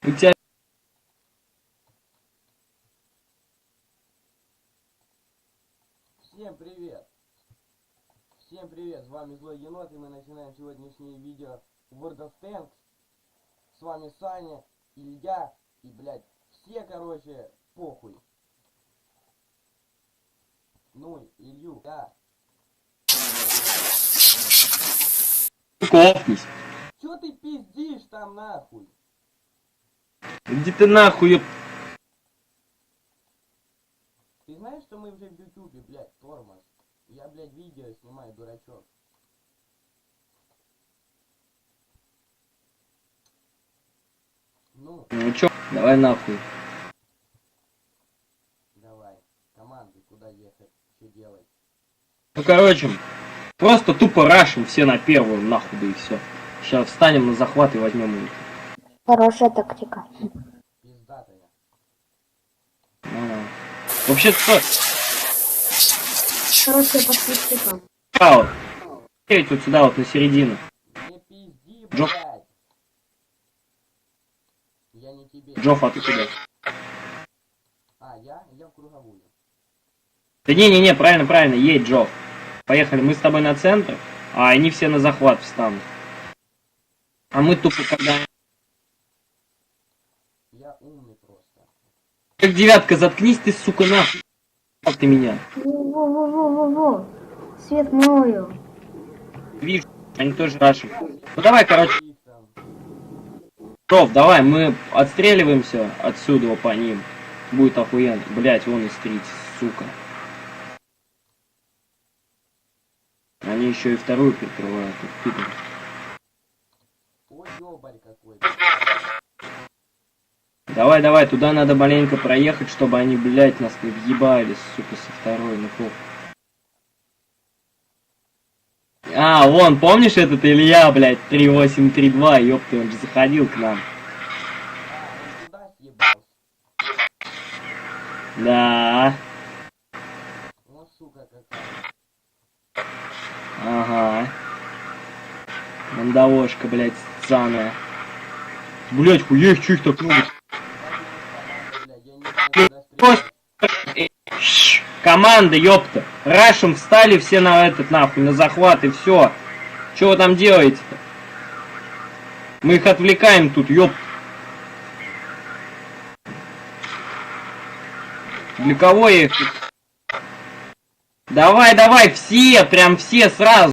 У тебя... Всем привет! Всем привет! С вами Злой Енот, и мы начинаем сегодняшнее видео World of Tanks. С вами Саня, Илья и, блядь, все, короче, похуй. Ну, Илью, да. Копнись. Чё ты пиздишь там нахуй? Иди ты нахуй, Ты знаешь, что мы уже в ютубе, блядь, тормоз? Я, блядь, видео снимаю, дурачок. Ну, чё? Давай нахуй. давай. Команды, куда ехать? Что делать? Ну короче, просто тупо рашим все на первую, нахуй, да и все. Сейчас встанем на захват и возьмем их. Хорошая тактика. Пиздатая. Вообще что? Хорошая поставщика. Вот сюда, вот на середину. Не пизди, Джофф. блядь. Я не тебе. Джофф, а ты куда? А, я в круговую. Да не-не-не, правильно, едь, Джофф. Поехали, мы с тобой на центр, а они все на захват встанут. А мы тупо когда... Я умный просто. Как девятка, заткнись ты, сука, нахуй. Как ты меня? Во-во-во-во-во. Свет мною. Вижу, они тоже рашим. Ну давай, короче, Их там. Джофф, давай, мы отстреливаемся отсюда по ним. Будет охуенно. Блять, вон и стрить, сука. Они еще и вторую прикрывают. Ой, ёбарь какой-то. Давай, туда надо маленько проехать, чтобы они, блять, нас не въебали, сука, со второй, ну хоп. А, вон, помнишь этот Илья, блять, 3832, ёпты, он же заходил к нам. А, он туда съебался. Да, Ну, сука какая. ага. Мандавошка, блять, сцаная. Блять, хуеешь, чё их так много? Блядь, я не знаю, куда Просто... стрелять. Команда, ёпта. Рашем встали все на этот, нахуй, на захват и все. Чё вы там делаете-то? Мы их отвлекаем тут, ёпта. Для кого я их... Давай, все, прям все сразу.